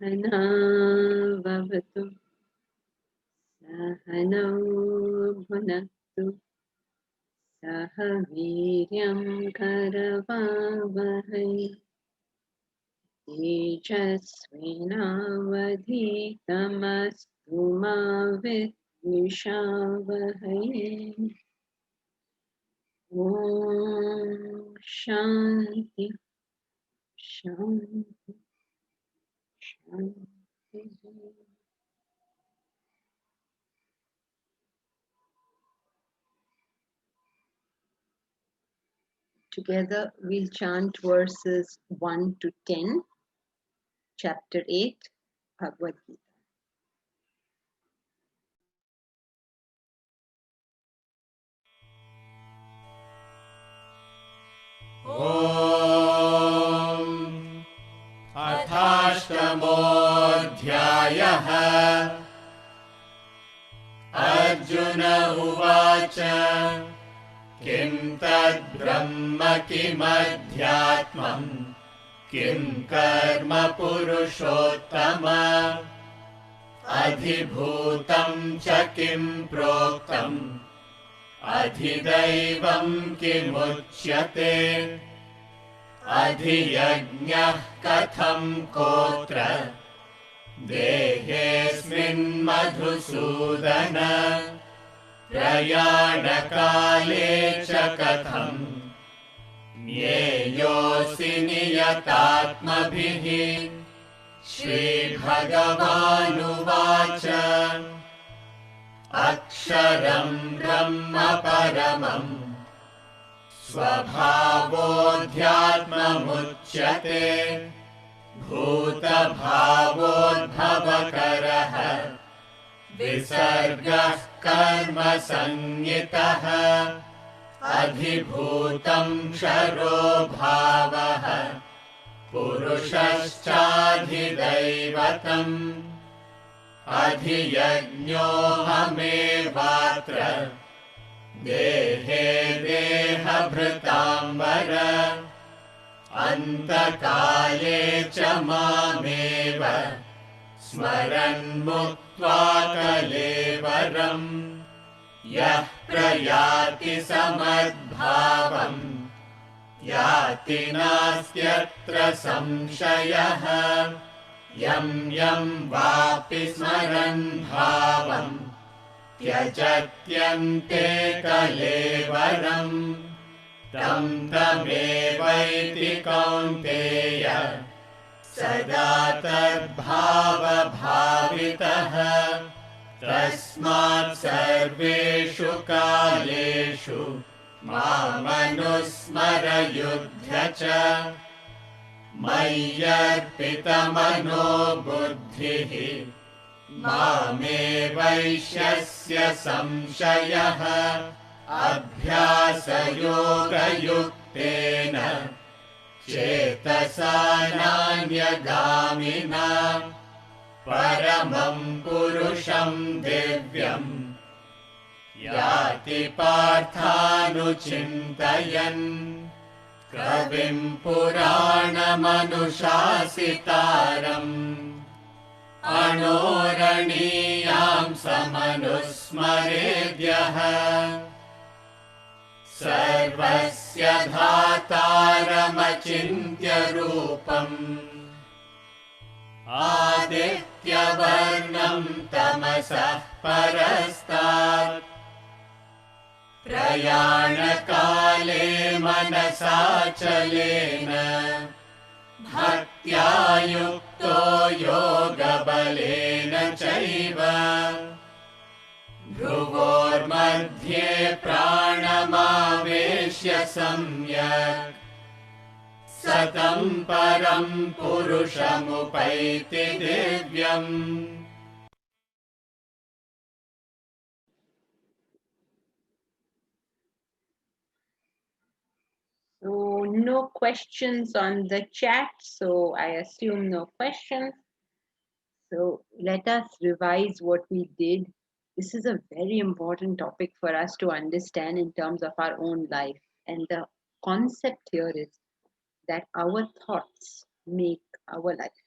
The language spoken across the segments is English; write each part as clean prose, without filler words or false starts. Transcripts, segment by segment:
सहनाववतु सहनौ भुनक्तु सह वीर्यं करवावहै तेजस्विनावधीतमस्तु मा विद्विषावहै ॐ शान्ति शान्ति शान्ति. Together we'll chant verses 1 to 10, chapter 8, Bhagavad Gita. ॐ अथाष्टमोऽध्यायः अर्जुन उवाच किं तद्ब्रह्म किमध्यात्मम् किं कर्म पुरुषोत्तम अधिभूतं च किं प्रोक्तम् अधिदैवं किमुच्यते अधियज्ञः कथं कोत्र देहेऽस्मिन् मधुसूदन प्रयाणकाले च कथं ज्ञेयोऽसि नियतात्मभिः श्रीभगवानुवाच अक्षरं ब्रह्म परमं स्वभावोऽध्यात्ममुच्यते भूतभावोद्भवकरः विसर्गः कर्म संज्ञितः अधिभूतं क्षरो भावः पुरुषश्चाधिदैवतम् अधियज्ञोऽहमेवात्र देहे देहभृताम्बर अन्तकाले च मामेव स्मरन् मुक्त्वा कलेवरम् यः प्रयाति समद्भावम् याति नास्त्यत्र संशयः यं यं वापि स्मरन् भावम् त्यजत्यन्ते कलेवरम् तं तमेवैति कौन्तेय सदा तद्भावभावितः तस्मात् सर्वेषु कालेषु मामनुस्मर युध्य च मय्यर्पितमनो बुद्धिः मामे वैश्यस्य संशयः अभ्यासयोगयुक्तेन चेतसा नान्यगामिना परमं पुरुषं दिव्यम् याति पार्थानुचिन्तयन् कविं पुराणमनुशासितारम् अणोरणीयां समनुस्मरेद्यः सर्वस्य धातारमचिन्त्य रूपम् आदित्यवर्णं तमसः परस्तात् प्रयाणकाले मनसाचलेन भक्त्या युक्तो योगबलेन चैव भ्रुवोर्मध्ये प्राणमावेश्य सम्यक् सतं परं पुरुषमुपैति दिव्यम्. So no questions on the chat, so I assume no questions. So let us revise what we did. This is a very important topic for us to understand in terms of our own life. And the concept here is that our thoughts make our life.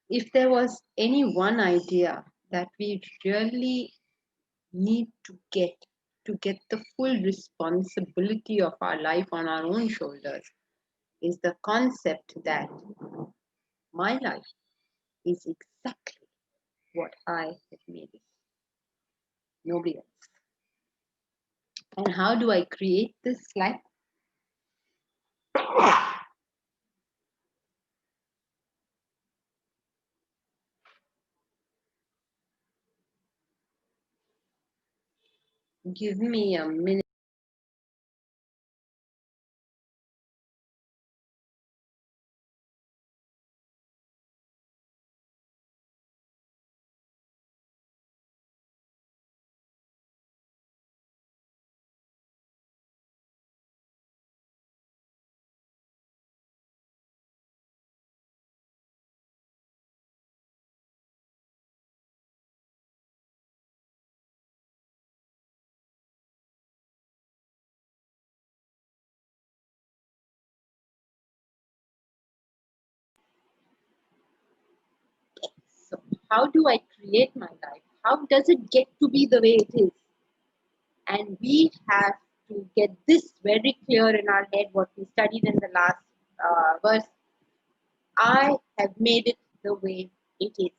If there was any one idea that we really need to get the full responsibility of our life on our own shoulders, is the concept that my life is exactly what I have made it, nobody else. And how do I create this life? Give me a minute. So, how do I create my life? How does it get to be the way it is? And we have to get this very clear in our head, what we studied in the last verse. I have made it the way it is.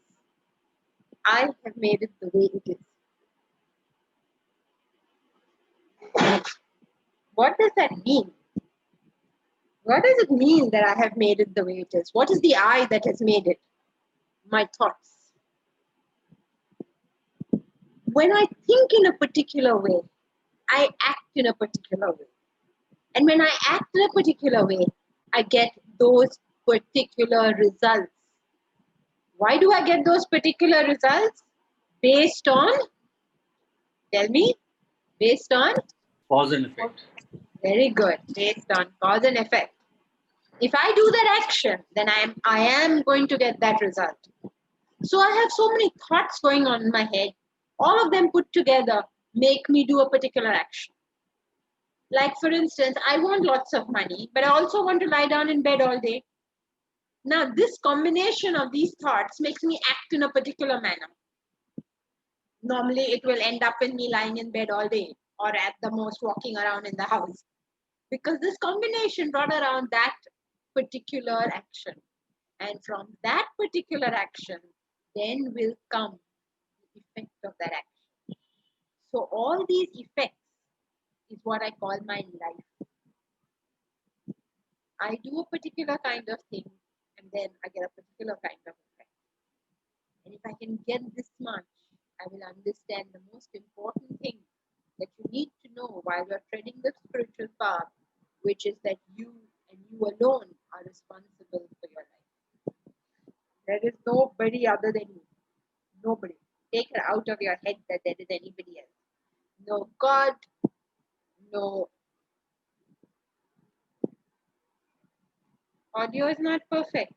I have made it the way it is. What does that mean? What does it mean that I have made it the way it is? What is the I that has made it? My thoughts. When I think in a particular way, I act in a particular way. And when I act in a particular way, I get those particular results. Why do I get those particular results? Based on, tell me, based on? Cause and effect. Very good. Based on cause and effect. If I do that action, then I am going to get that result. So I have so many thoughts going on in my head. All of them put together make me do a particular action. Like, for instance, I want lots of money, but I also want to lie down in bed all day. Now, this combination of these thoughts makes me act in a particular manner. Normally, it will end up in me lying in bed all day, or at the most walking around in the house. Because this combination brought around that particular action. And from that particular action, then will come the effect of that action. So all these effects is what I call my life. I do a particular kind of thing, and then I get a particular kind of effect. And if I can get this much, I will understand the most important thing that you need to know while you're treading the spiritual path, which is that you and you alone are responsible for your life. There is nobody other than you. Nobody. Take it out of your head that there is anybody else. No God, no. Audio is not perfect.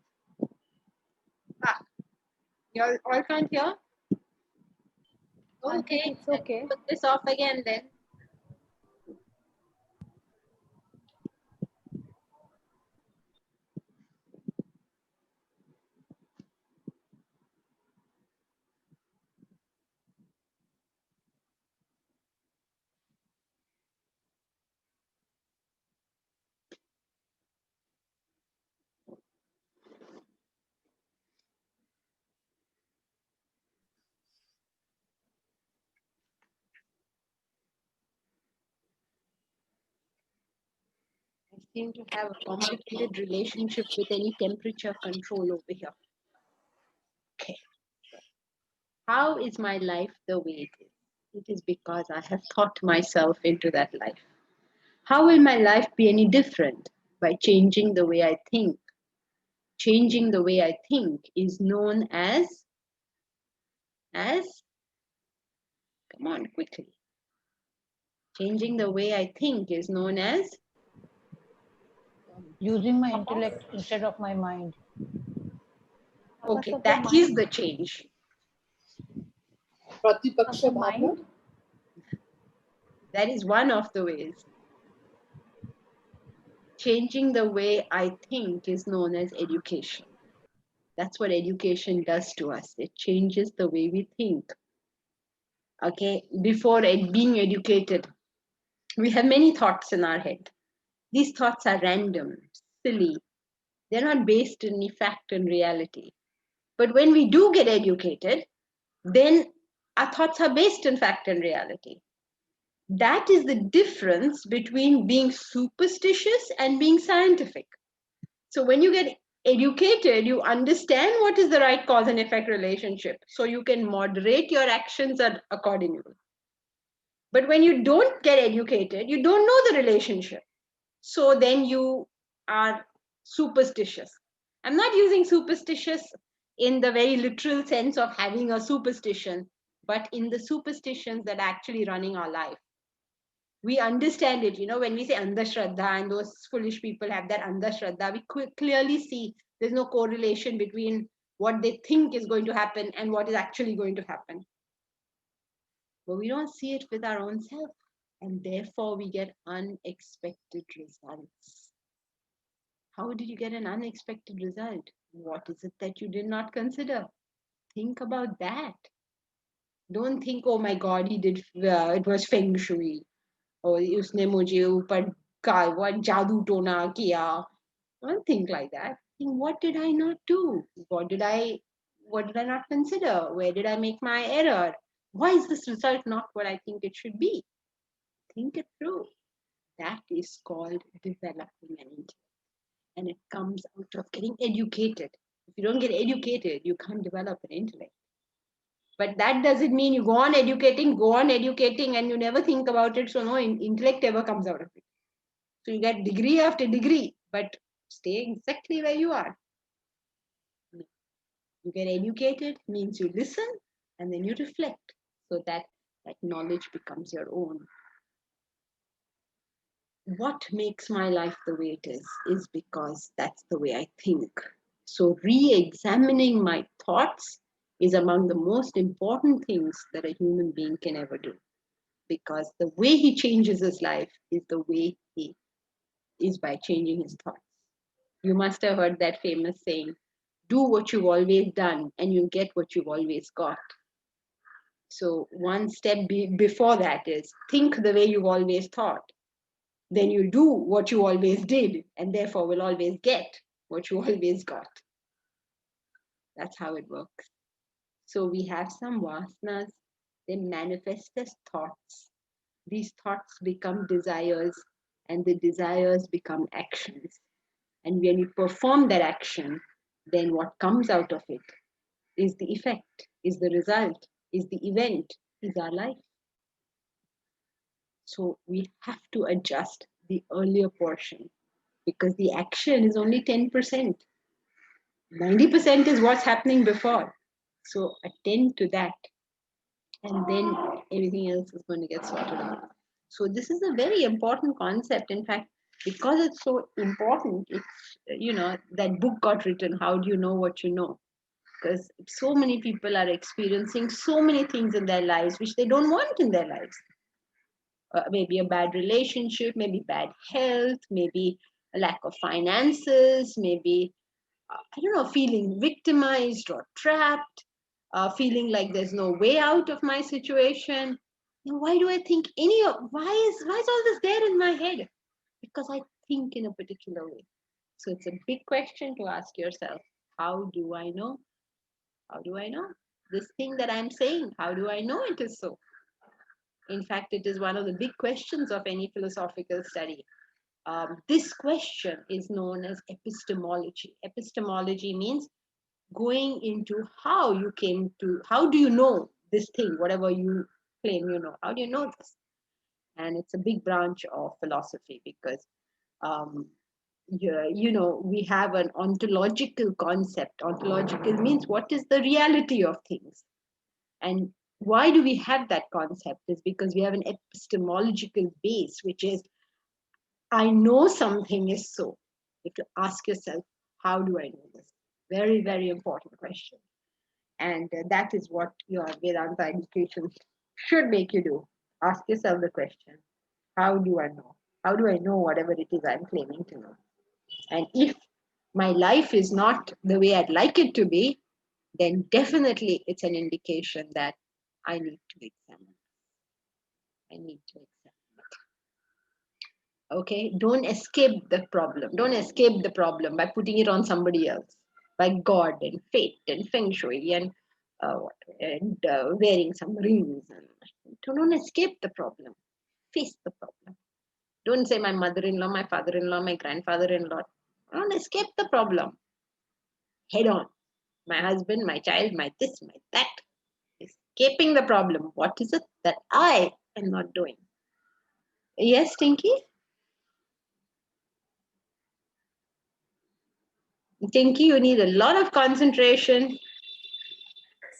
You all can't hear? Okay, it's okay. put this off again then. I seem to have a complicated relationship with any temperature control over here. Okay. How is my life the way it is? It is because I have thought myself into that life. How will my life be any different? By changing the way I think. Changing the way I think is known as, come on, quickly. Changing the way I think is known as, Using my intellect instead of my mind. okay, that is the change. Pratipaksha Of the bhavna. mind? That is one of the ways. Changing the way I think is known as education. That's what education does to us. It changes the way we think. Okay, before being educated, we have many thoughts in our head. These thoughts are random, silly. They're not based in any fact and reality. But when we do get educated, then our thoughts are based in fact and reality. That is the difference between being superstitious and being scientific. So when you get educated, you understand what is the right cause and effect relationship. So you can moderate your actions accordingly. But when you don't get educated, you don't know the relationship. So then you are superstitious. I'm not using superstitious in the very literal sense of having a superstition, but in the superstitions that are actually running our life. We understand it, when we say andhashraddha and those foolish people have that andhashraddha, we clearly see there's no correlation between what they think is going to happen and what is actually going to happen. But we don't see it with our own self, and therefore we get unexpected results. How did you get an unexpected result? What is it that you did not consider? Think about that. Don't think, oh my God, he did, it was feng shui. Or उसने मुझे ऊपर what जादू टोना किया. Don't think like that. Think, what did I not do? What did I not consider? Where did I make my error? Why is this result not what I think it should be? Think it through. That is called developing an intellect. And it comes out of getting educated. If you don't get educated, you can't develop an intellect. But that doesn't mean you go on educating, and you never think about it. So no intellect ever comes out of it. So you get degree after degree, but stay exactly where you are. You get educated means you listen and then you reflect so that knowledge becomes your own. What makes my life the way it is because that's the way I think. So re-examining my thoughts is among the most important things that a human being can ever do, because the way he changes his life is the way he is by changing his thoughts. You must have heard that famous saying, do what you've always done and you'll get what you've always got. So one step before that is think the way you've always thought. Then you do what you always did and therefore will always get what you always got. That's how it works. So we have some vasanas, they manifest as thoughts. These thoughts become desires and the desires become actions. And when you perform that action, then what comes out of it is the effect, is the result, is the event, is our life. So we have to adjust the earlier portion because the action is only 10%. 90% is what's happening before. So attend to that. And then everything else is going to get sorted out. So this is a very important concept. In fact, because it's so important, it's, that book got written, How Do You Know What You Know? Because so many people are experiencing so many things in their lives which they don't want in their lives. Maybe a bad relationship, maybe bad health, maybe a lack of finances, maybe, I don't know, feeling victimized or trapped, feeling like there's no way out of my situation. Now, why do I think why is all this there in my head? Because I think in a particular way. So it's a big question to ask yourself. How do I know? How do I know? This thing that I'm saying, how do I know it is so? In fact, it is one of the big questions of any philosophical study. This question is known as epistemology. Epistemology means going into how do you know this thing, whatever you claim you know, how do you know this? And it's a big branch of philosophy because, we have an ontological concept. Ontological means what is the reality of things. And why do we have that concept is because we have an epistemological base, which is, I know something is so. You have to ask yourself, how do I know this? Very, very important question. And that is what your Vedanta education should make you do. Ask yourself the question, how do I know? How do I know whatever it is I'm claiming to know? And if my life is not the way I'd like it to be, then definitely it's an indication that I need to examine. I need to examine. Okay, don't escape the problem. Don't escape the problem by putting it on somebody else, by God and fate and feng shui and wearing some rings. And don't escape the problem. Face the problem. Don't say my mother-in-law, my father-in-law, my grandfather-in-law. Don't escape the problem. Head on. My husband, my child, my this, my that. Escaping the problem. What is it that I am not doing? Yes, Tinky? Tinky, you need a lot of concentration.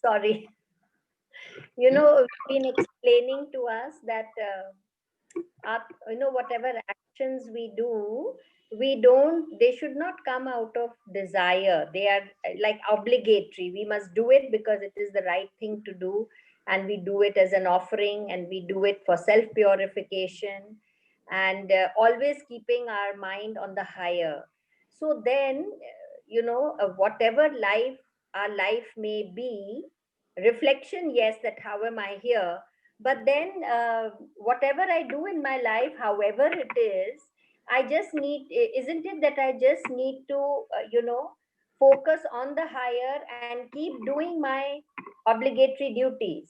Sorry. You've been explaining to us that whatever actions we do, they should not come out of desire. They are like obligatory. We must do it because it is the right thing to do, and we do it as an offering, and we do it for self purification, and always keeping our mind on the higher. So then whatever life our life may be, reflection, yes, that how am I here, but then whatever I do in my life, however it is, I just need, isn't it that I just need to focus on the higher and keep doing my obligatory duties,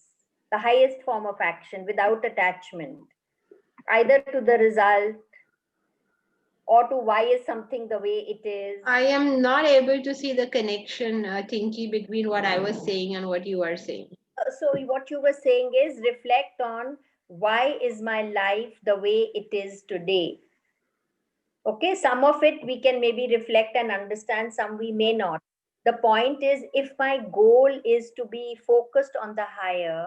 the highest form of action without attachment, either to the result or to why is something the way it is. I am not able to see the connection, Tinky, between what I was saying and what you are saying. So what you were saying is reflect on why is my life the way it is today. Okay, some of it we can maybe reflect and understand, some we may not. The point is, if my goal is to be focused on the higher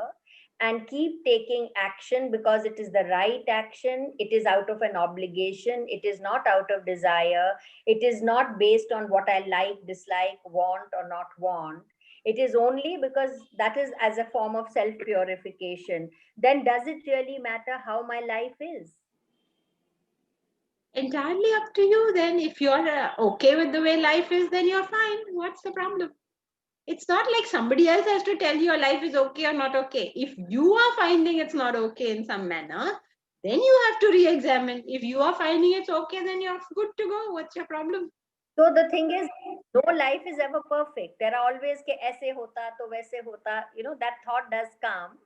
and keep taking action because it is the right action, it is out of an obligation, it is not out of desire, it is not based on what I like, dislike, want, or not want. It is only because that is as a form of self purification. Then, does it really matter how my life is? Entirely up to you then. If you're okay with the way life is, then you're fine. What's the problem? It's not like somebody else has to tell you your life is okay or not okay. If you are finding it's not okay in some manner, then you have to re-examine. If you are finding it's okay, then you're good to go. What's your problem? So the thing is, no life is ever perfect. There are always ke aise hota to waise hota. That thought does come.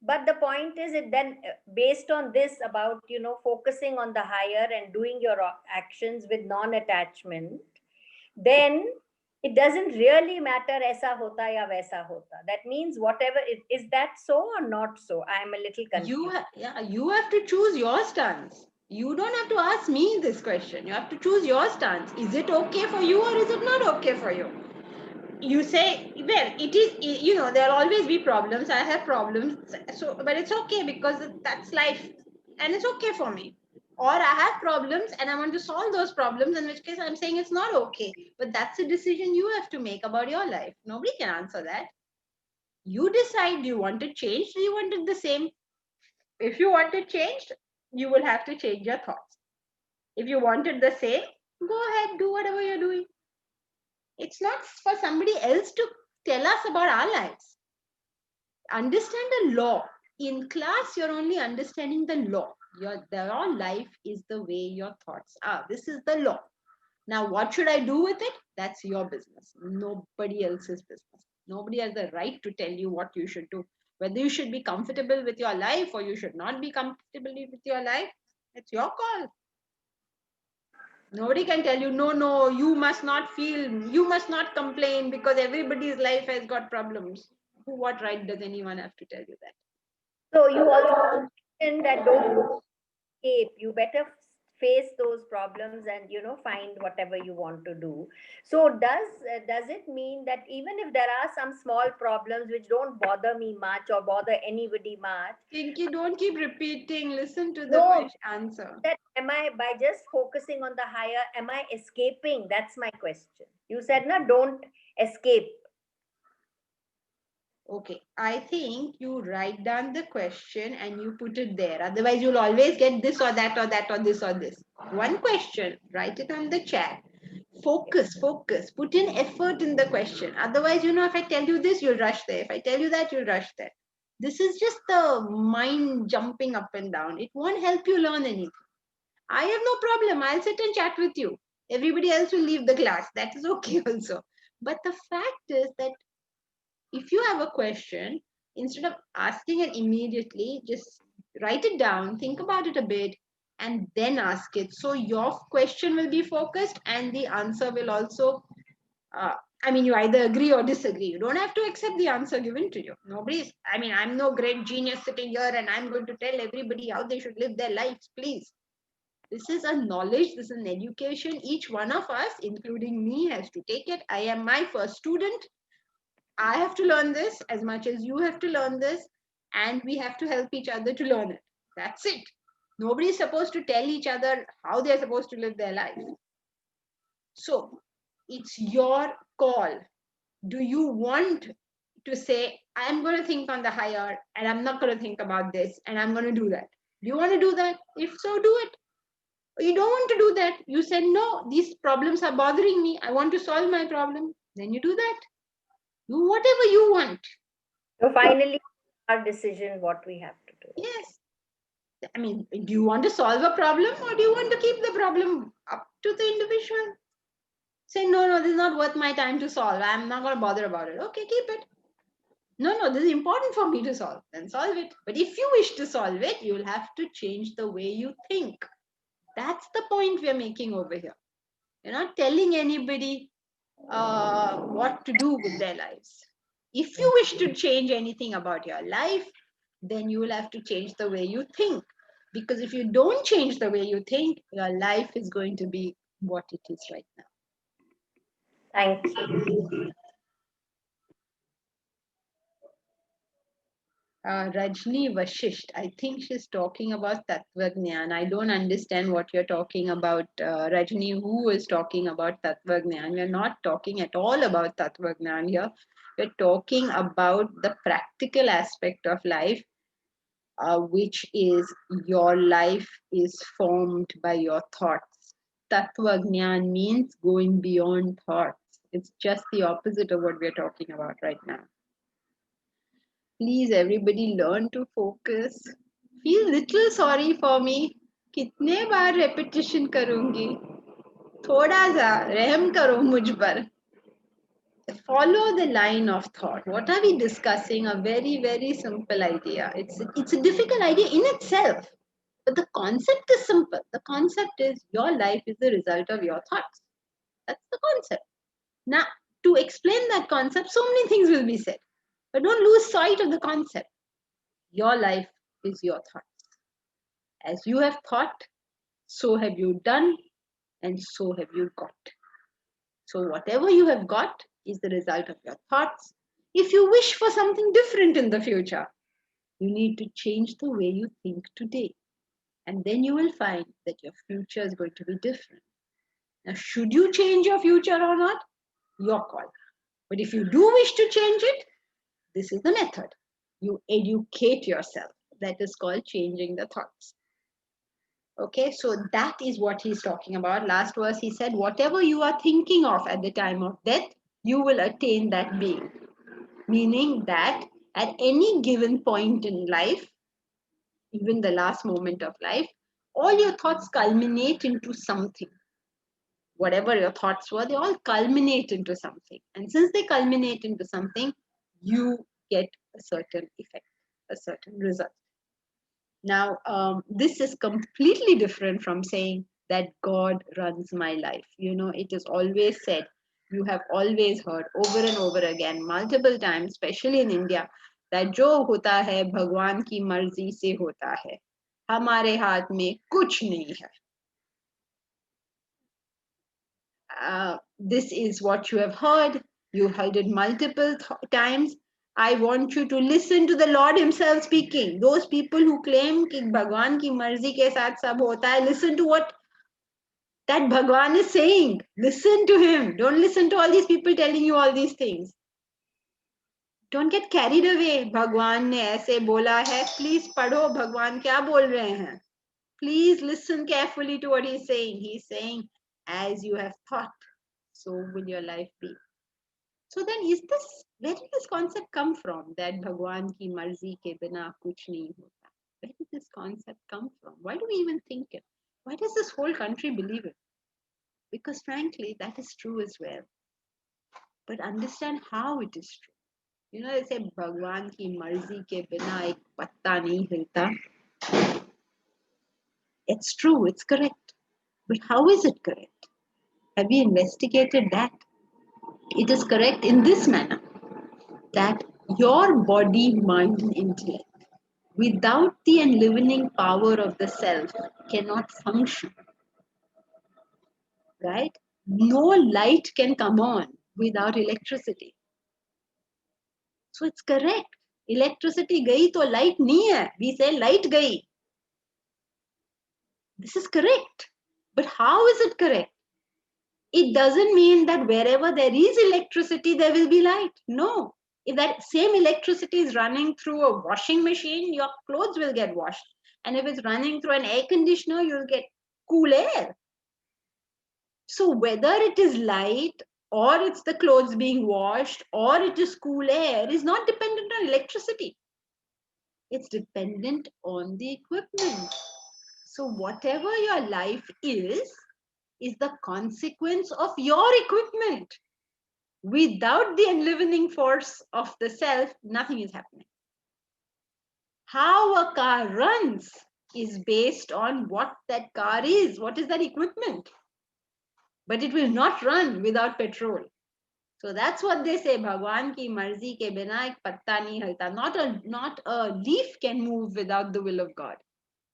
But the point is, it then based on this about focusing on the higher and doing your actions with non-attachment, then it doesn't really matter aisa hota ya vaisa hota. That means whatever is that so or not so? I am a little confused. You have to choose your stance. You don't have to ask me this question. You have to choose your stance. Is it okay for you or is it not okay for you? You say, well, it is, there'll always be problems. I have problems, so but it's okay because that's life and it's okay for me. Or I have problems and I want to solve those problems, in which case I'm saying it's not okay. But that's a decision you have to make about your life. Nobody can answer that. You decide, do you want it changed or you want it the same? If you want it changed, you will have to change your thoughts. If you want it the same, go ahead, do whatever you're doing. It's not for somebody else to tell us about our lives. Understand the law. In class, you're only understanding the law. Your life is the way your thoughts are. This is the law. Now, what should I do with it? That's your business. Nobody else's business. Nobody has the right to tell you what you should do. Whether you should be comfortable with your life or you should not be comfortable with your life, it's your call. Nobody can tell you, no, no, you must not feel, you must not complain because everybody's life has got problems. What right does anyone have to tell you that? So you also mentioned that don't escape. You better face those problems and find whatever you want to do. So does it mean that even if there are some small problems which don't bother me much or bother anybody much, Pinky, don't keep repeating. Listen to the no, answer. that am I, by just focusing on the higher, am I escaping? That's my question. You said no, don't escape. Okay, I think you write down the question and you put it there. Otherwise, you'll always get this or that or that or this or this. One question, write it on the chat. Focus, put in effort in the question. Otherwise, if I tell you this, you'll rush there. If I tell you that, you'll rush there. This is just the mind jumping up and down. It won't help you learn anything. I have no problem. I'll sit and chat with you. Everybody else will leave the class. That is okay also. But the fact is that if you have a question, instead of asking it immediately, just write it down, think about it a bit, and then ask it. So your question will be focused and the answer will also, uh, you either agree or disagree. You don't have to accept the answer given to you. I'm no great genius sitting here and I'm going to tell everybody how they should live their lives. Please. This is a knowledge, this is an education. Each one of us, including me, has to take it. I am my first student. I have to learn this as much as you have to learn this, and we have to help each other to learn it. That's it. Nobody is supposed to tell each other how they're supposed to live their life. So it's your call. Do you want to say, I'm going to think on the higher and I'm not going to think about this and I'm going to do that? Do you want to do that? If so, do it. Or you don't want to do that. You said, no, these problems are bothering me. I want to solve my problem. Then you do that. Do whatever you want. So finally, our decision what we have to do. Yes. Do you want to solve a problem or do you want to keep the problem up to the individual? Say, no, this is not worth my time to solve. I'm not going to bother about it. Okay, keep it. No, this is important for me to solve. Then solve it. But if you wish to solve it, you'll have to change the way you think. That's the point we're making over here. You're not telling anybody what to do with their lives. If you wish to change anything about your life, then you will have to change the way you think. Because if you don't change the way you think, your life is going to be what it is right now. Thank you. Rajni Vashisht, I think she's talking about Tattva Gnan. I don't understand what you're talking about, Rajni. Who is talking about Tattva Gnan? We're not talking at all about Tattva Gnan here. We're talking about the practical aspect of life, which is your life is formed by your thoughts. Tattva Gnan means going beyond thoughts. It's just the opposite of what we're talking about right now. Please, everybody, learn to focus. Feel little sorry for me. कितने बार repetition करूंगी? थोड़ा सा रहम करो मुझ पर. Follow the line of thought. What are we discussing? A very, very simple idea. It's a difficult idea in itself, but the concept is simple. The concept is your life is the result of your thoughts. That's the concept. Now, to explain that concept, so many things will be said, but don't lose sight of the concept. Your life is your thoughts. As you have thought, so have you done, and so have you got. So, whatever you have got is the result of your thoughts. If you wish for something different in the future, you need to change the way you think today. And then you will find that your future is going to be different. Now, should you change your future or not? Your call. But if you do wish to change it, this is the method. You educate yourself. That is called changing the thoughts. Okay, so that is what he's talking about. Last verse, he said, whatever you are thinking of at the time of death, you will attain that being. Meaning that at any given point in life, even the last moment of life, all your thoughts culminate into something. Whatever your thoughts were, they all culminate into something. And since they culminate into something, you get a certain effect, a certain result. Now, this is completely different from saying that God runs my life. It is always said, you have always heard over and over again, multiple times, especially in India, that जो होता है भगवान की मर्जी से होता है, हमारे हाथ में कुछ नहीं है. This is what you have heard. You heard it multiple times. I want you to listen to the Lord himself speaking. Those people who claim कि भगवान की मर्जी के साथ सब होता है, listen to what that Bhagwan is saying. Listen to him. Don't listen to all these people telling you all these things. Don't get carried away. भगवान ने ऐसे बोला है. Please पढ़ो भगवान क्या बोल रहे हैं. Please listen carefully to what he's saying. He's saying, as you have thought, so will your life be. So then where did this concept come from? That Bhagwan ki marzi ke bina kuch nahi hota. Where did this concept come from? Why do we even think it? Why does this whole country believe it? Because frankly, that is true as well. But understand how it is true. You know, they say Bhagwan ki marzi ke bina ek patta nahi hilta. It's true, it's correct. But how is it correct? Have we investigated that? It is correct in this manner that your body, mind, and intellect, without the enlivening power of the self, cannot function. Right? No light can come on without electricity. So it's correct. Electricity gayi to light nahi hai. We say light gayi. This is correct. But how is it correct? It doesn't mean that wherever there is electricity, there will be light. No. If that same electricity is running through a washing machine, your clothes will get washed. And if it's running through an air conditioner, you'll get cool air. So whether it is light or it's the clothes being washed or it is cool air is not dependent on electricity. It's dependent on the equipment. So whatever your life is the consequence of your equipment. Without the enlivening force of the self, nothing is happening. How a car runs is based on what that car is. What is that equipment? But it will not run without petrol. So that's what they say, Bhagwan ki marzi ke bina ek patta nahi halta. Not a leaf can move without the will of God.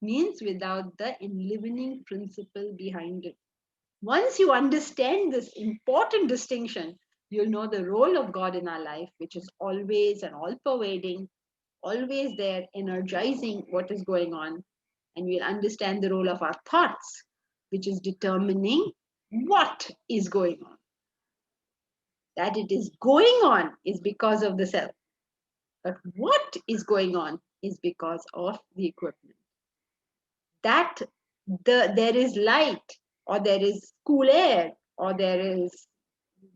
Means without the enlivening principle behind it. Once you understand this important distinction, you'll know the role of God in our life, which is always and all pervading, always there, energizing what is going on. And we'll understand the role of our thoughts, which is determining what is going on. That it is going on is because of the self. But what is going on is because of the equipment. That there is light, or there is cool air, or there is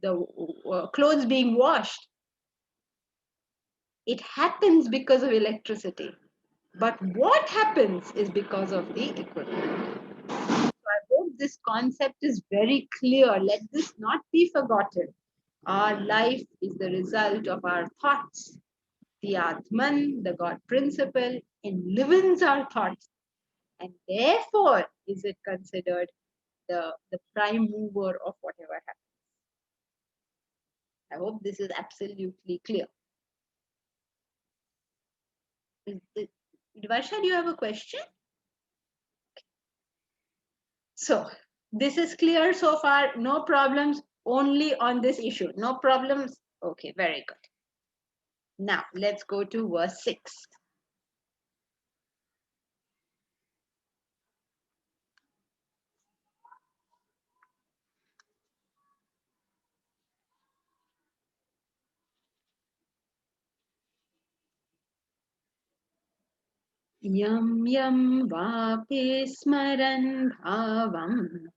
the clothes being washed. It happens because of electricity. But what happens is because of the equipment. So I hope this concept is very clear. Let this not be forgotten. Our life is the result of our thoughts. The Atman, the God principle, enlivens our thoughts. And therefore is it considered the prime mover of whatever happens. I hope this is absolutely clear. Varsha, do you have a question? So this is clear so far. No problems only on this issue. No problems. Okay, very good. Now let's go to verse 6. Yam yam vapi smaran bhavam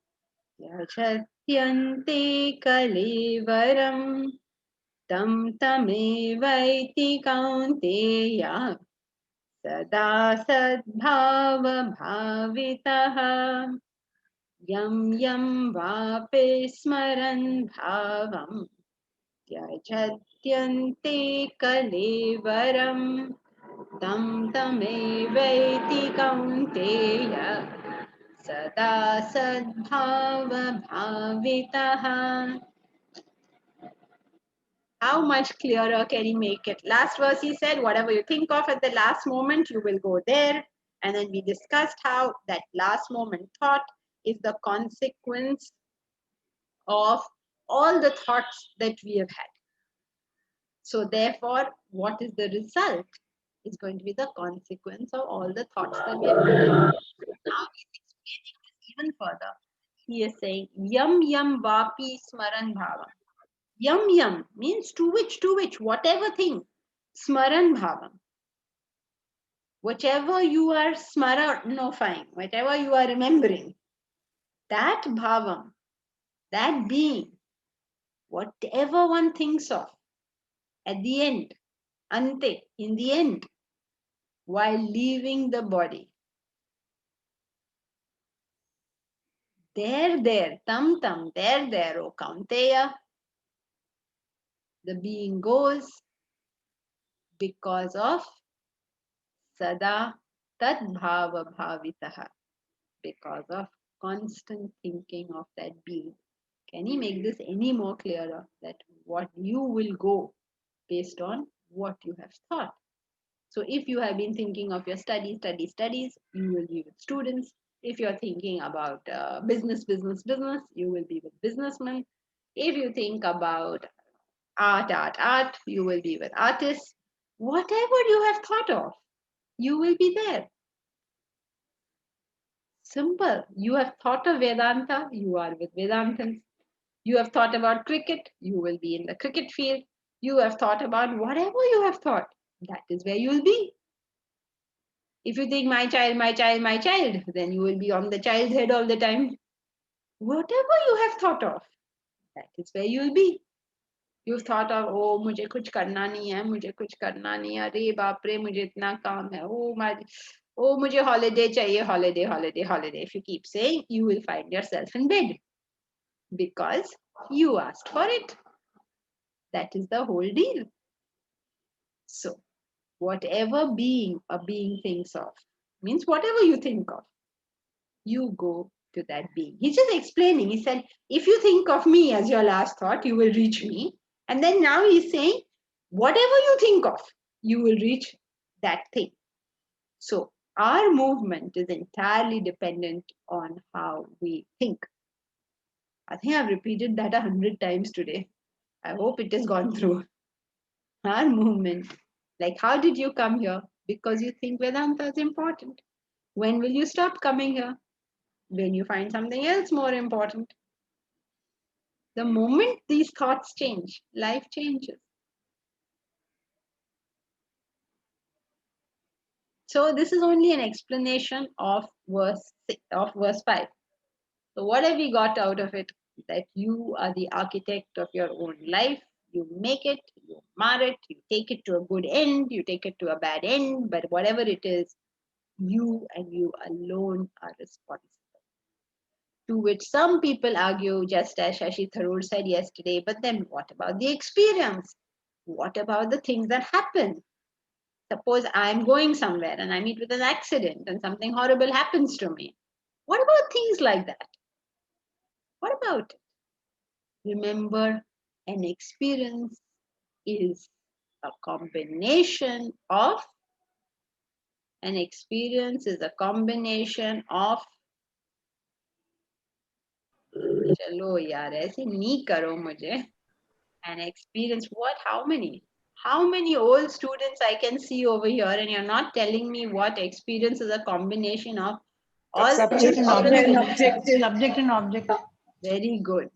yachatyante kalevaram tam tamevaiti kaunteya sada sadbhava bhavitaha yam yam vapi smaran bhavam yachatyante kalevaram tam tamevaiti kaunteya sada sadbhava bhavitaha. How much clearer can he make it? Last verse he said, whatever you think of at the last moment, you will go there. And then we discussed how that last moment thought is the consequence of all the thoughts that we have had. So therefore, what is the result is going to be the consequence of all the thoughts that we have had. Now he's explaining this even further. He is saying, yam yam vapi smaran bhava. Yum yum means to which, whatever thing. Smaran bhavam. Whatever you are smaranifying, whatever you are remembering, that bhavam, that being, whatever one thinks of, at the end, ante, in the end, while leaving the body, there, tam, there, O Kaunteya, the being goes because of sada tat bhava bhavitaha, because of constant thinking of that being. Can he make this any more clearer? That what you will go based on what you have thought. So if you have been thinking of your studies, you will be with students. If you're thinking about business, you will be with businessmen. If you think about art, you will be with artists. Whatever you have thought of, you will be there. Simple. You have thought of Vedanta, you are with Vedantans. You have thought about cricket, you will be in the cricket field. You have thought about whatever you have thought, that is where you will be. If you think my child, then you will be on the child's head all the time. Whatever you have thought of, that is where you will be. You've thought of, oh, मुझे कुछ करना नहीं है, मुझे कुछ करना नहीं है, अरे बाप रे मुझे इतना काम है, oh मुझे holiday चाहिए, holiday. If you keep saying, you will find yourself in bed because you asked for it. That is the whole deal. So, whatever being a being thinks of, means whatever you think of, you go to that being. He's just explaining. He said, if you think of me as your last thought, you will reach me. And then now he's saying, whatever you think of, you will reach that thing. So, our movement is entirely dependent on how we think. I think I've repeated that 100 times today. I hope it has gone through. Our movement, like how did you come here? Because you think Vedanta is important. When will you stop coming here? When you find something else more important. The moment these thoughts change, life changes. So this is only an explanation of verse 5. So what have we got out of it? That you are the architect of your own life. You make it, you mar it, you take it to a good end, you take it to a bad end, but whatever it is, you and you alone are responsible. To which some people argue, just as Shashi Tharoor said yesterday, but then what about the experience? What about the things that happen? Suppose I'm going somewhere and I meet with an accident and something horrible happens to me. What about things like that? What about it? Remember, an experience is a combination of चलो यार ऐसे नहीं करो मुझे. An experience, what? How many old students I can see over here, and you're not telling me what experience is a combination of all Subject and object. students. Subject and object. Very good.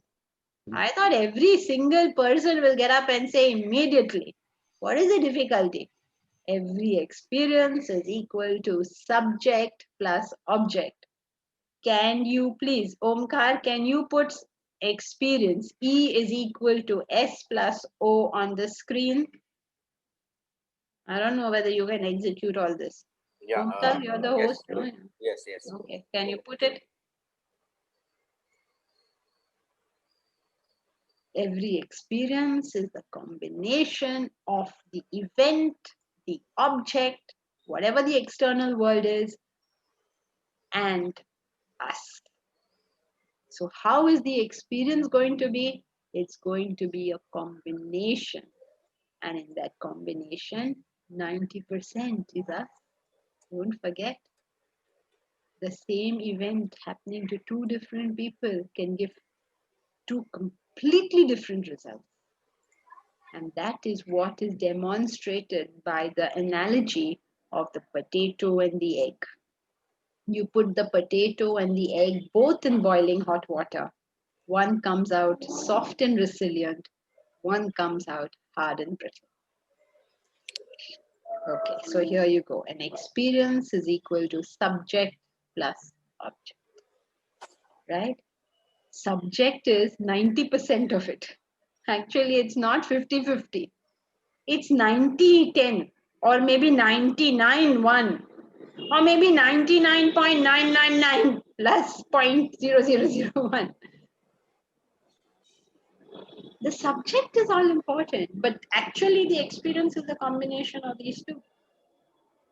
I thought every single person will get up and say immediately. What is the difficulty? Every experience is equal to subject plus object. Can you please, Omkar, can you put experience E is equal to S plus O on the screen? I don't know whether you can execute all this. Yeah. Omkar, you're the Yes. host, no? Yes. Okay, can you put it? Every experience is the combination of the event, the object, whatever the external world is, and us. So how is the experience going to be? It's going to be a combination. And in that combination, 90% is us. Don't forget. The same event happening to two different people can give two completely different results. And that is what is demonstrated by the analogy of the potato and the egg. You put the potato and the egg both in boiling hot water. One comes out soft and resilient, one comes out hard and brittle. Okay, so here you go. An experience is equal to subject plus object, right? Subject is 90% of it. Actually, it's not 50-50. It's 90-10, or maybe 99-1, or maybe 99.999 plus 0.0001. The subject is all important, but actually the experience is a combination of these two.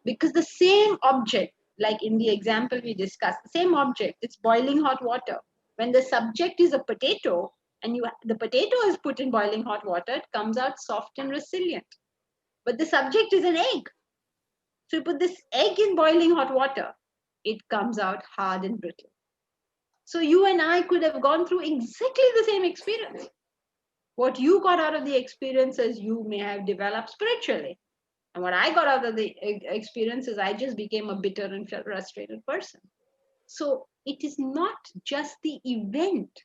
Because the same object, like in the example we discussed, the same object, it's boiling hot water. When the subject is a potato and the potato is put in boiling hot water, it comes out soft and resilient. But the subject is an egg. So you put this egg in boiling hot water, it comes out hard and brittle. So you and I could have gone through exactly the same experience. What you got out of the experiences, you may have developed spiritually. And what I got out of the experiences, I just became a bitter and frustrated person. So it is not just the event,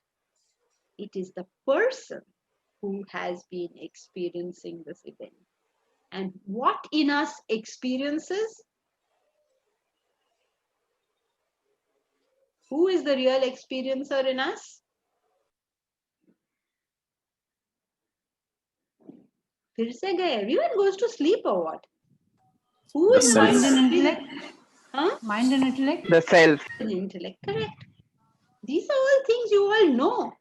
it is the person who has been experiencing this event. And what in us experiences? Who is the real experiencer in us? फिर से गए? Everyone goes to sleep or what? Who The is self. Mind and the intellect. huh? Mind and intellect. The self. An intellect, correct. These are all things you all know.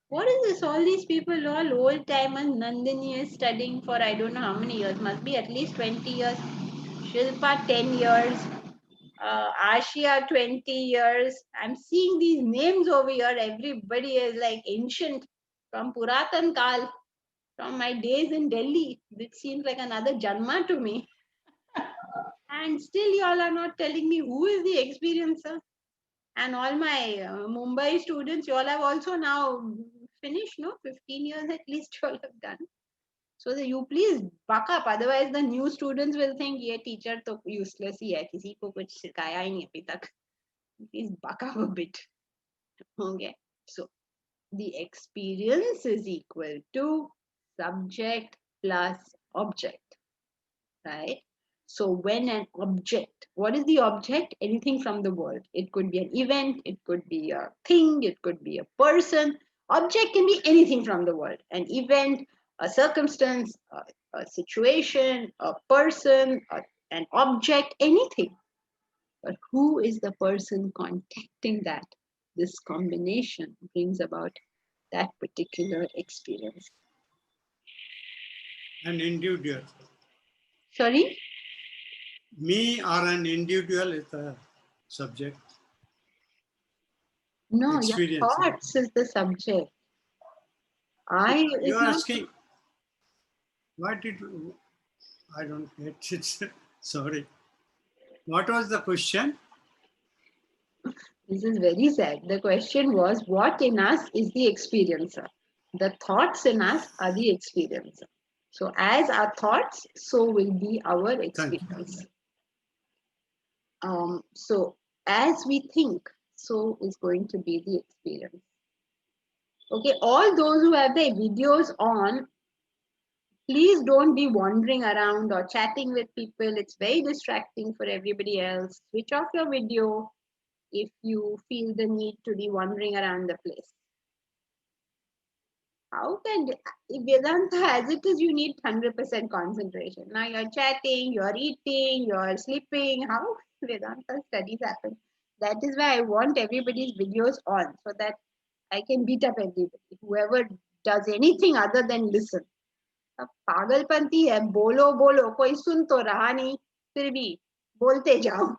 What is this? All these people, all old timers. Nandini is studying for I don't know how many years, must be at least 20 years. Shilpa, 10 years. Ashia, 20 years. I'm seeing these names over here. Everybody is like ancient from Puratan Kal, from my days in Delhi. It seems like another Janma to me. And still, y'all are not telling me who is the experiencer. And all my Mumbai students, you all have also now finished, no? 15 years at least you all have done. So you please buck up. Otherwise, the new students will think, ये teacher तो useless ही है, किसी को कुछ सिखाया ही नहीं अभी तक. Please buck up a bit. Okay. So the experience is equal to subject plus object, right? So when an object, what is the object? Anything from the world. It could be an event, it could be a thing, it could be a person. Object can be anything from the world. An event, a circumstance, a situation, a person, an object, anything. But who is the person contacting that? This combination brings about that particular experience. An individual. Sorry? Me or an individual is the subject. No, your Experience. thoughts is the subject. I You is are not. asking, what did I don't get it. Sorry. What was the question? This is very sad. The question was, what in us is the experiencer? The thoughts in us are the experiencer. So as our thoughts, so will be our experience. So as we think, so is going to be the experience. Okay, all those who have their videos on, please don't be wandering around or chatting with people. It's very distracting for everybody else. Switch off your video if you feel the need to be wandering around the place. How can Vedanta, as it is, you need 100% concentration. Now you're chatting, you're eating, you're sleeping. How Vedanta studies happen? That is why I want everybody's videos on so that I can beat up everybody. Whoever does anything other than listen. अब पागलपंती है, बोलो बोलो, कोई सुन तो रहा नहीं, फिर भी बोलते जाओ.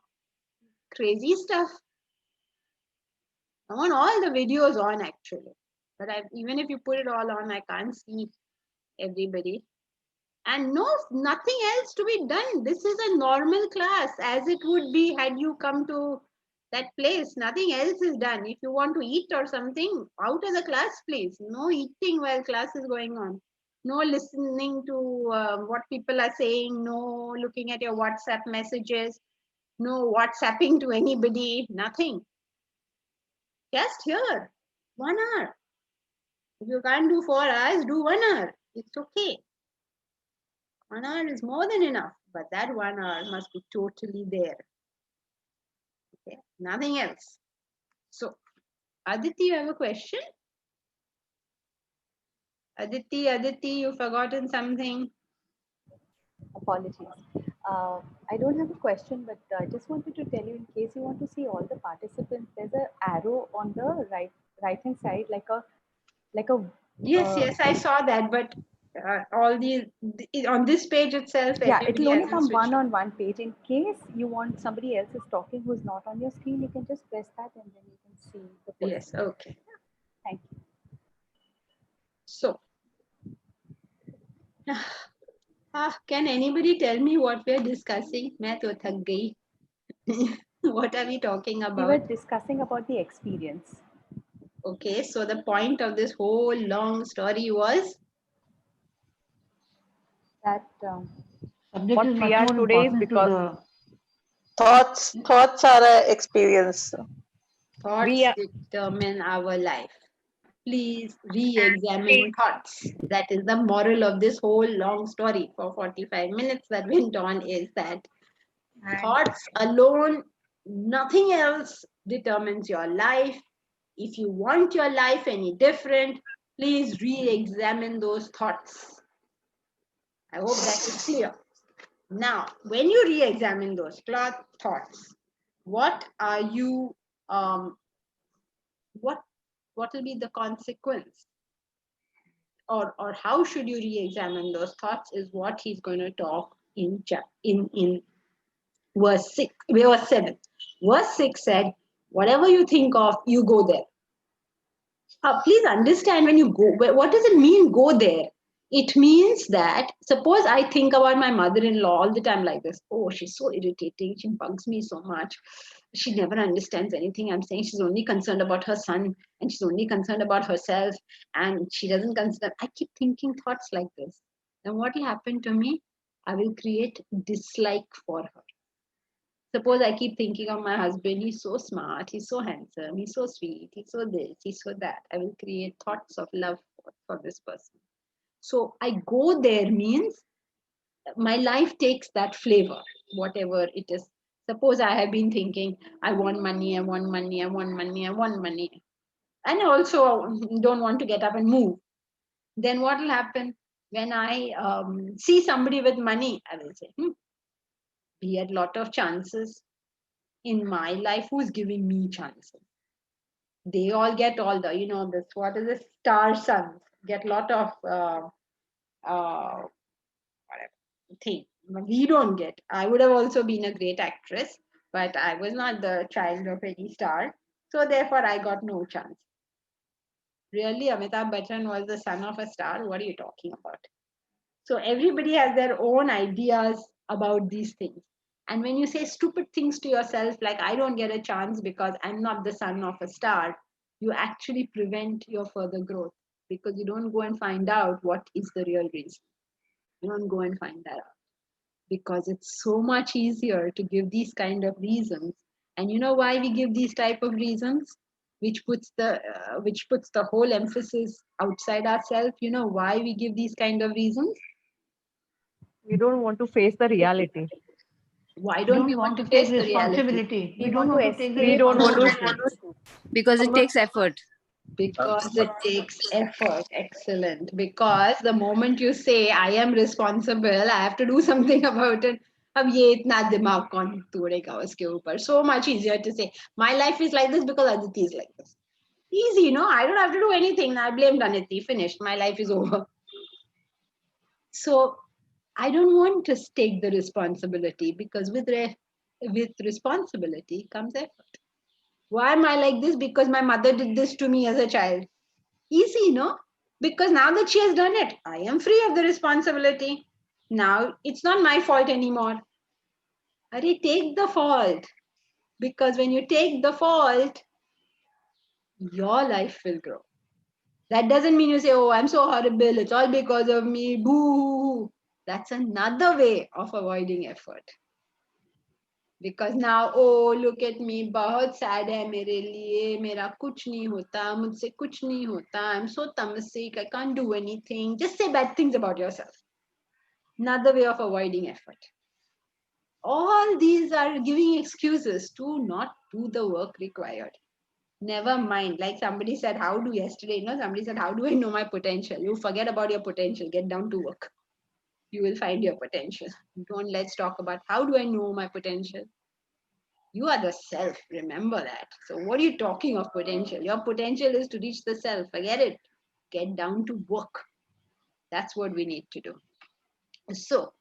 Crazy stuff. I want all the videos on actually, but even if you put it all on, I can't see everybody. And no, nothing else to be done. This is a normal class, as it would be had you come to that place. Nothing else is done. If you want to eat or something, out of the class, please. No eating while class is going on. No listening to what people are saying. No looking at your WhatsApp messages. No WhatsApping to anybody. Nothing. Just here. 1 hour. If you can't do 4 hours, do 1 hour. It's okay. 1 hour is more than enough, but that 1 hour must be totally there. Okay, nothing else. So, Aditi, you have a question? Aditi, you've forgotten something. Apologies. I don't have a question, but I just wanted to tell you, in case you want to see all the participants, there's an arrow on the right hand side, like a Yes, yes, I saw that, but all these on this page itself, yeah, it everybody will only hasn't come switched. one on one page. In case you want somebody else is talking who's not on your screen, you can just press that and then you can see the person. Yes, okay. Thank you. So, can anybody tell me what we're discussing? मैं तो थक गई. What are we talking We were about? discussing about the experience. Okay, so the point of this whole long story was That Subject what is we much are more today is important to because the Thoughts are an experience. thoughts we are. determine our life. Please re-examine thoughts. That is the moral of this whole long story for 45 minutes that went on, is that thoughts alone, nothing else determines your life. If you want your life any different, please re-examine those thoughts. I hope that is clear. Now, when you re-examine those thoughts, what are you, what will be the consequence? Or how should you re-examine those thoughts is what he's going to talk in verse 6, verse 7. Verse 6 said, whatever you think of, you go there. Please understand, when you go, what does it mean, go there? It means that, suppose I think about my mother-in-law all the time like this. Oh, she's so irritating. She bugs me so much. She never understands anything I'm saying. She's only concerned about her son and she's only concerned about herself. And she doesn't consider. I keep thinking thoughts like this. Then what will happen to me? I will create dislike for her. Suppose I keep thinking of my husband, he's so smart, he's so handsome, he's so sweet, he's so this, he's so that. I will create thoughts of love for this person. So I go there means my life takes that flavor, whatever it is. Suppose I have been thinking, I want money, I want money, I want money, I want money. And I also don't want to get up and move. Then what will happen? When I see somebody with money, I will say, he had a lot of chances in my life. Who's giving me chances? They all get all the, this, what is this, star sons, get a lot of whatever thing. We don't get. I would have also been a great actress, but I was not the child of any star. So therefore, I got no chance. Really, Amitabh Bachchan was the son of a star? What are you talking about? So everybody has their own ideas about these things. And when you say stupid things to yourself, like I don't get a chance because I'm not the son of a star, you actually prevent your further growth because you don't go and find out what is the real reason. You don't go and find that out because it's so much easier to give these kind of reasons. And you know why we give these type of reasons? Which puts the whole emphasis outside ourselves. You know why we give these kind of reasons? We don't want to face the reality. Why we don't we don't want want to to take face the reality? responsibility. We We don't want to want to take the escape. We don't want to. responsibility. Because it takes effort. Because it takes effort. Excellent. Because the moment you say I am responsible, I have to do something about it. अब ये इतना दिमाग कौन तोड़ेगा उसके ऊपर? So much easier to say my life is like this because Aditi is like this. Easy, no? I don't have to do anything. I blamed Aditi. Finished. My life is over. So I don't want to take the responsibility because with responsibility comes effort. Why am I like this? Because my mother did this to me as a child. Easy, no? Because now that she has done it, I am free of the responsibility. Now it's not my fault anymore. Arey, take the fault. Because when you take the fault, your life will grow. That doesn't mean you say, oh, I'm so horrible. It's all because of me. Boo. That's another way of avoiding effort. Because now, oh, look at me, बहुत sad है मेरे लिए, मेरा कुछ नहीं होता, मुझसे कुछ नहीं होता, I'm so tamasic, I can't do anything. Just say bad things about yourself. Another way of avoiding effort. All these are giving excuses to not do the work required. Never mind. Like somebody said, how do yesterday, somebody said, how do I know my potential? You forget about your potential. Get down to work. You will find your potential. Don't let's talk about how do I know my potential? You are the self. Remember that. So what are you talking of potential? Your potential is to reach the self. Forget it. Get down to work. That's what we need to do. So,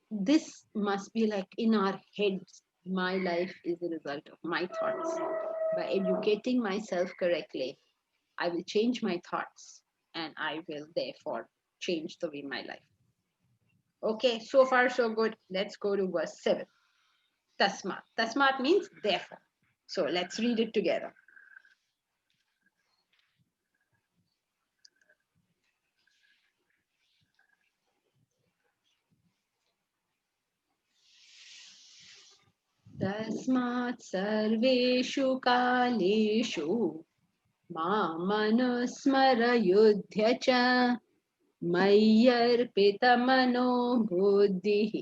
this must be like in our heads. My life is a result of my thoughts. By educating myself correctly, I will change my thoughts and I will therefore change the way my life. Okay, so far so good. Let's go to verse 7. Tasmat. Tasmat means therefore. So let's read it together. Tasmat sarveshu kaleshu मामनुस्मर युध्य च मय्यर्पितमनो बुद्धिः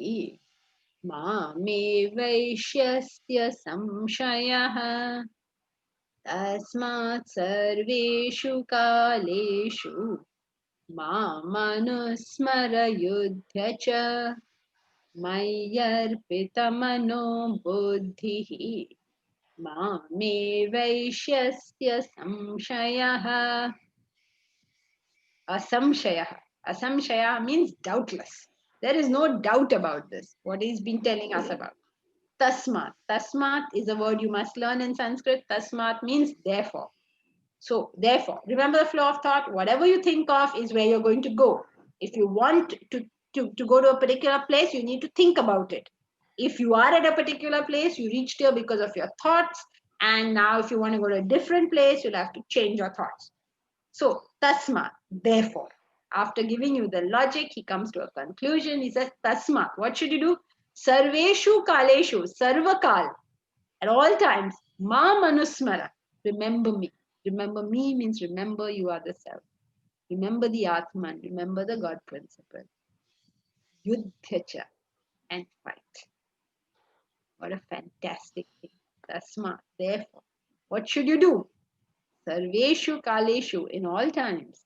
मामे वैश्यस्य संशयः तस्मात् सर्वेषु कालेषु मामनुस्मर युध्य च मय्यर्पितमनो बुद्धिः मामे वैश्यस्य संशयः. Asamshaya. Asamshaya means doubtless. There is no doubt about this, what he's been telling us about. Tasmat. Tasmat is a word you must learn in Sanskrit. Tasmat means therefore. So, therefore, remember the flow of thought. Whatever you think of is where you're going to go. If you want to go to a particular place, you need to think about it. If you are at a particular place, you reached here because of your thoughts. And now, if you want to go to a different place, you'll have to change your thoughts. So, tasma, therefore. After giving you the logic, he comes to a conclusion. He says, tasma, what should you do? Sarveshu kaleshu, sarvakal, at all times, ma manusmara, remember me. Remember me means remember you are the self. Remember the Atman, remember the God principle. Yudhyacha, and fight. What a fantastic thing. Tasma, therefore. What should you do? Sarveshu kaleshu, in all times.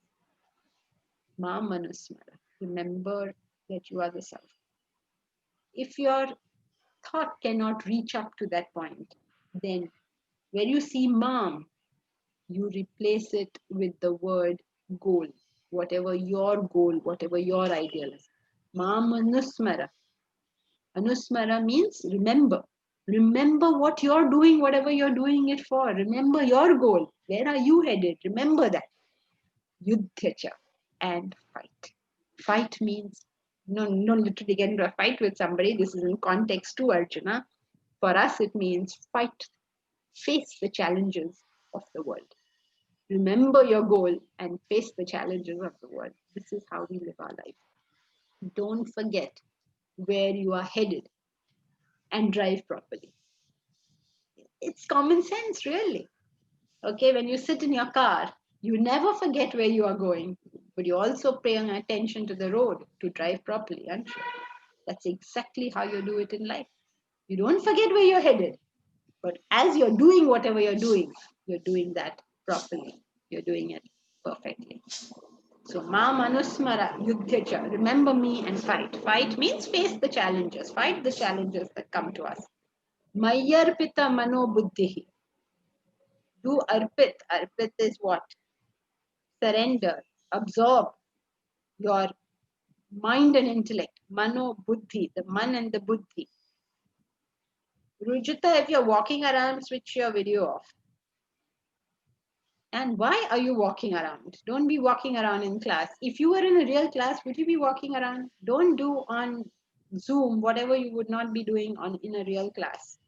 Ma manusmara. Remember that you are the self. If your thought cannot reach up to that point, then where you see mam, you replace it with the word goal. Whatever your goal, whatever your ideal is. Mam anusmara. Anusmara means remember. Remember what you're doing, whatever you're doing it for. Remember your goal. Where are you headed? Remember that. Yudhyacha, and fight. Fight means no literally get into a fight with somebody. This is in context to Arjuna. For us, it means fight, face the challenges of the world. Remember your goal and face the challenges of the world. This is how we live our life. Don't forget where you are headed and drive properly. It's common sense, really. Okay, when you sit in your car, you never forget where you are going, but you also pay attention to the road to drive properly, aren't you? That's exactly how you do it in life. You don't forget where you're headed, but as you're doing whatever you're doing that properly. You're doing it perfectly. So, ma manusmara yudhyacha, remember me and fight. Fight means face the challenges, fight the challenges that come to us. Mayarpita mano buddhihi. Do arpit. Arpit is what? Surrender, absorb your mind and intellect. Mano buddhi, the man and the buddhi. Rujita, if you're walking around, switch your video off. And why are you walking around? Don't be walking around in class. If you were in a real class, would you be walking around? Don't do on Zoom whatever you would not be doing in a real class.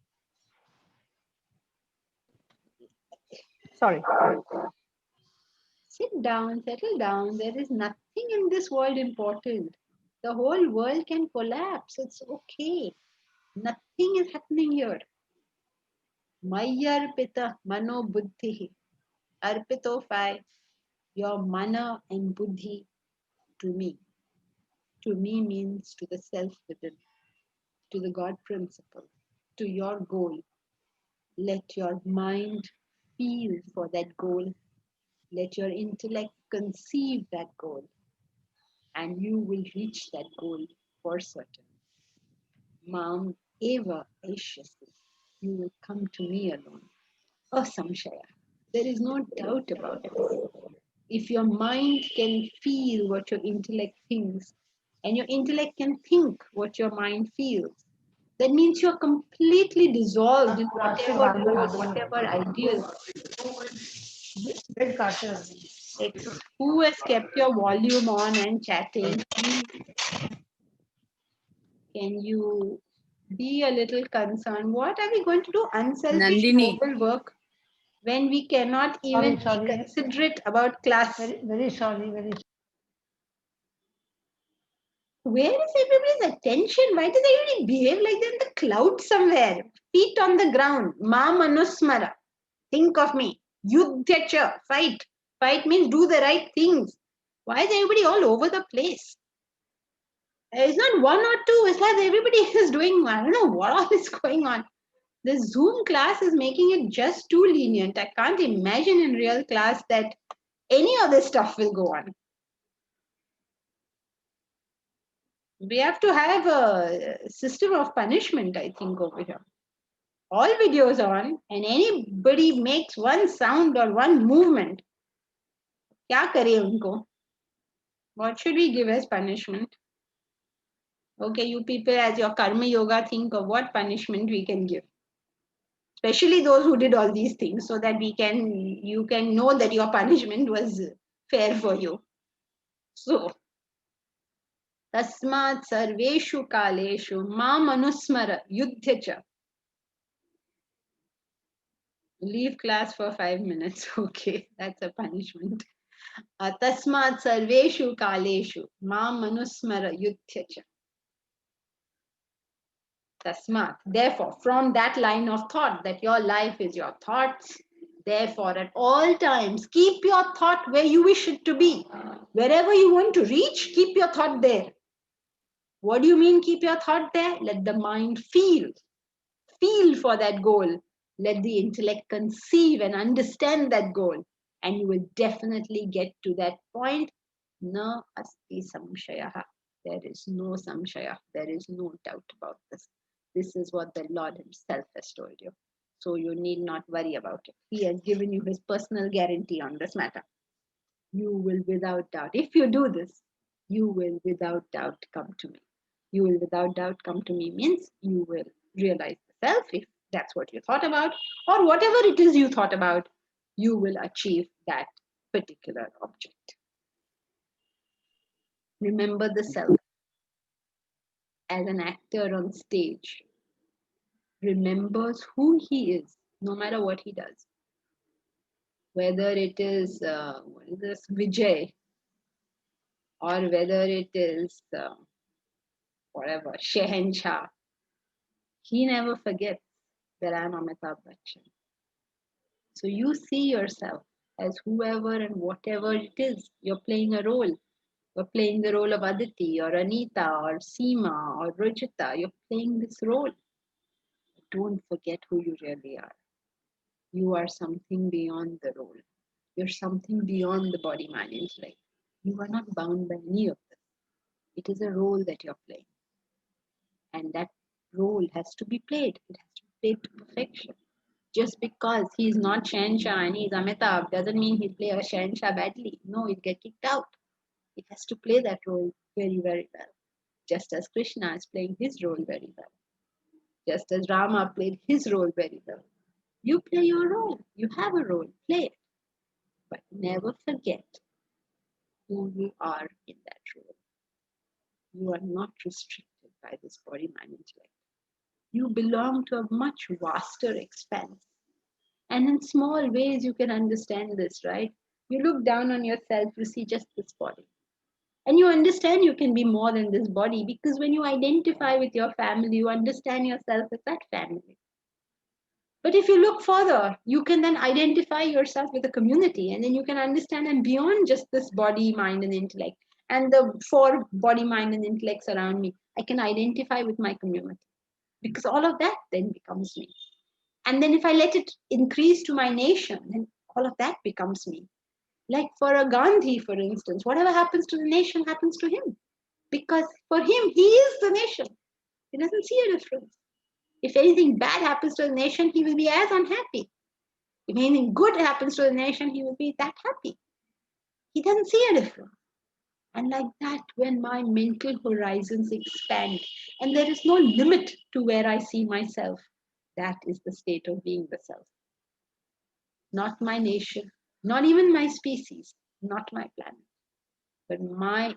Sorry. Sit down, settle down. There is nothing in this world important. The whole world can collapse. It's okay. Nothing is happening here. Mayarpita mano buddhi. Arpitovai your mana and buddhi to me. To me means to the self within, to the God principle, to your goal. Let your mind feel for that goal. Let your intellect conceive that goal, and you will reach that goal for certain. Mam eva eshyasi. You will come to me alone. Asamshaya. There is no doubt about this. If your mind can feel what your intellect thinks, and your intellect can think what your mind feels, that means you're completely dissolved in whatever role, whatever ideal. Who has kept your volume on and chatting? Can you be a little concerned? What are we going to do? Unselfish Nandini. noble work when we cannot even be considerate about class? Very sorry. Where is everybody's attention? Why does everybody behave like they're in the clouds somewhere? Feet on the ground. Ma manusmara. Think of me. Yudhyacha. Fight. Fight means do the right things. Why is everybody all over the place? It's not one or two. It's like everybody is doing, I don't know what all is going on. The Zoom class is making it just too lenient. I can't imagine in real class that any other stuff will go on. We have to have a system of punishment, I think, over here. All videos on, and anybody makes one sound or one movement. Kya kare unko? What should we give as punishment? Okay, you people, as your karma yoga, think of what punishment we can give. Especially those who did all these things, so that you can know that your punishment was fair for you. So, tasmat sarveshu kaleshu mam anusmara yudhyacha. Leave class for 5 minutes. Okay, that's a punishment. Tasmat sarveshu kaleshu mam anusmara yudhyacha. Tasmat. Therefore, from that line of thought, that your life is your thoughts, therefore, at all times, keep your thought where you wish it to be. Wherever you want to reach, keep your thought there. What do you mean, keep your thought there? Let the mind feel for that goal. Let the intellect conceive and understand that goal. And you will definitely get to that point. Na asti samshayaha. There is no samshaya. There is no doubt about this. This is what the Lord Himself has told you. So you need not worry about it. He has given you His personal guarantee on this matter. You will without doubt. If you do this, you will without doubt come to me. You will without doubt come to me means you will realize the self, if that's what you thought about, or whatever it is you thought about, you will achieve that particular object. Remember the self as an actor on stage remembers who he is, no matter what he does. Whether it is what is this Vijay, or whether it is whatever Shehenshah, he never forgets that I'm Amitabh Bachchan. So you see yourself as whoever and whatever it is. You're playing a role. You're playing the role of Aditi or Anita or Seema or Rujita. You're playing this role. Don't forget who you really are. You are something beyond the role. You're something beyond the body, mind, intellect. You are not bound by any of this. It is a role that you're playing. And that role has to be played. It has to be played to perfection. Just because he's not Shahenshah and he's Amitabh doesn't mean he'll play a Shahenshah badly. No, he'll get kicked out. He has to play that role very, very well. Just as Krishna is playing his role very well. Just as Rama played his role very well. You play your role. You have a role. Play it. But never forget who you are in that role. You are not restricted by this body, mind, intellect. You belong to a much vaster expanse. And in small ways, you can understand this, right? You look down on yourself, you see just this body. And you understand you can be more than this body because when you identify with your family, you understand yourself as that family. But if you look further, you can then identify yourself with the community and then you can understand and beyond just this body, mind, and intellect. and the 4 body, mind, and intellects around me, I can identify with my community, because all of that then becomes me. And then if I let it increase to my nation, then all of that becomes me. Like for a Gandhi, for instance, whatever happens to the nation happens to him, because for him, he is the nation. He doesn't see a difference. If anything bad happens to the nation, he will be as unhappy. If anything good happens to the nation, he will be that happy. He doesn't see a difference. And like that, when my mental horizons expand and there is no limit to where I see myself, that is the state of being the self. Not my nation, not even my species, not my planet, but my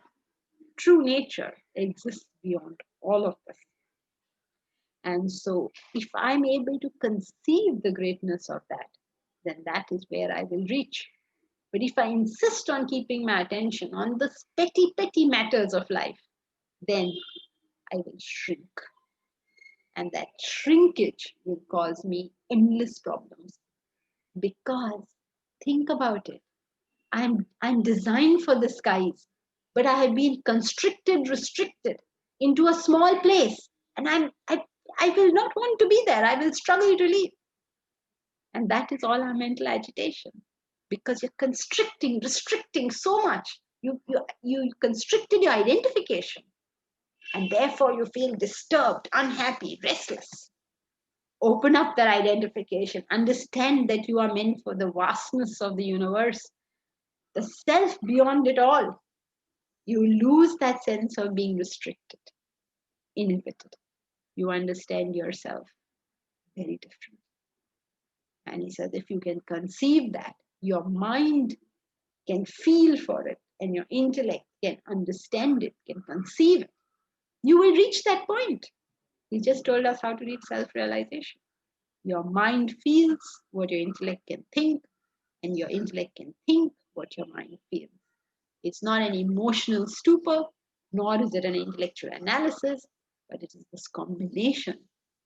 true nature exists beyond all of us. And so, if I'm able to conceive the greatness of that, then that is where I will reach. But if I insist on keeping my attention on the petty, petty matters of life, then I will shrink. And that shrinkage will cause me endless problems. Because think about it. I'm designed for the skies, but I have been constricted, restricted into a small place. And I will not want to be there. I will struggle to leave. And that is all our mental agitation. Because you're constricting, restricting so much. You constricted your identification. And therefore you feel disturbed, unhappy, restless. Open up that identification. Understand that you are meant for the vastness of the universe, the self beyond it all. You lose that sense of being restricted, inhibited. You understand yourself very different. And he says, if you can conceive that, your mind can feel for it, and your intellect can understand it, can conceive it, you will reach that point. He just told us how to reach self-realization. Your mind feels what your intellect can think, and your intellect can think what your mind feels. It's not an emotional stupor, nor is it an intellectual analysis, but it is this combination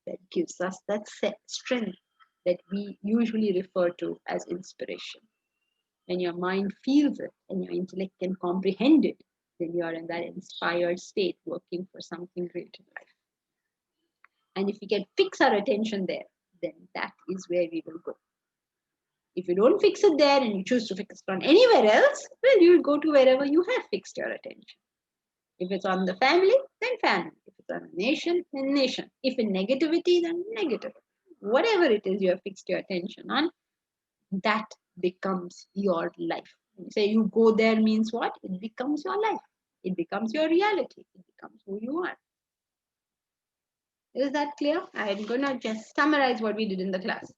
that gives us that strength that we usually refer to as inspiration. When your mind feels it and your intellect can comprehend it, then you are in that inspired state working for something great in life. And if we can fix our attention there, then that is where we will go. If you don't fix it there and you choose to fix it on anywhere else, well, you'll go to wherever you have fixed your attention. If it's on the family, then family. If it's on a nation, then nation. If in negativity, then negative. Whatever it is you have fixed your attention on, that becomes your life. When you say you go there means what? It becomes your life. It becomes your reality. It becomes who you are. Is that clear? I'm going to just summarize what we did in the class.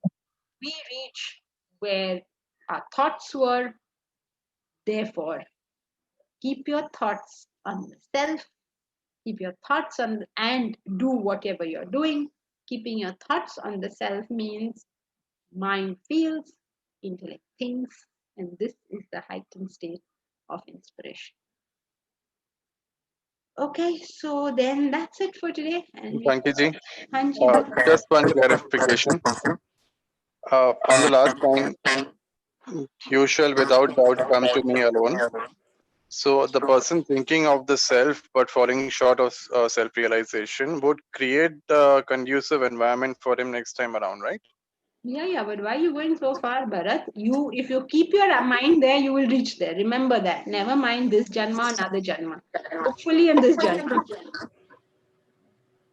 We reach where our thoughts were. Therefore, keep your thoughts on the self. Keep your thoughts on and do whatever you're doing. Keeping your thoughts on the self means mind feels, intellect thinks, and this is the heightened state of inspiration. Okay, so then that's it for today. And Thank you, Ji. Hanji. Just one clarification. On the last line, you shall without doubt come to me alone. So the person thinking of the self but falling short of self-realization would create the conducive environment for him next time around, right? Yeah, but why are you going so far, Bharat? If you keep your mind there, you will reach there. Remember that. Never mind this janma, another janma. Hopefully in this janma.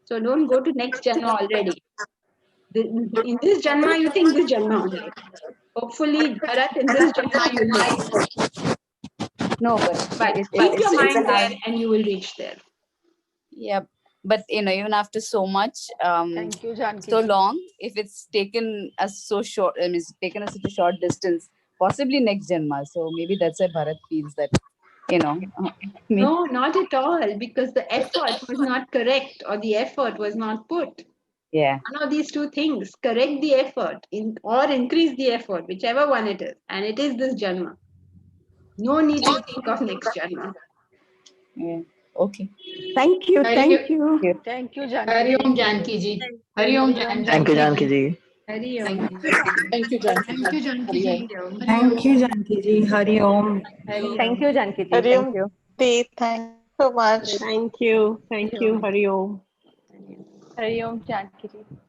So don't go to next janma already. In this janma, you think this janma only. Hopefully, Bharat, in this janma you'll make it. No, But keep your mind there and you will reach there. Yeah, but even after so much, Thank you, Janki. so long, if it's taken as so short, I mean, it's taken as such a short distance, possibly next Janma. So maybe that's why Bharat feels that, No, not at all, because the effort was not correct or the effort was not put. Yeah. One of these two things, correct the effort or increase the effort, whichever one it is. And it is this janma. No need to think of next janma. Yeah. Okay. Thank you. Thank Thank you. you. Thank you, Janki. Hari Om Janki Ji. Hari Om Janki. Thank you, Janki ji. Hari Om. Thank you, Janki. Thank you, Janki Ji. Thank you, Janki ji. Hari Om. Hari Thank Om. you, Janki ji. Hari Om. Thank you. Thank you so much. Thank you. Thank you. Hari Om. Hari Om, Janki ji.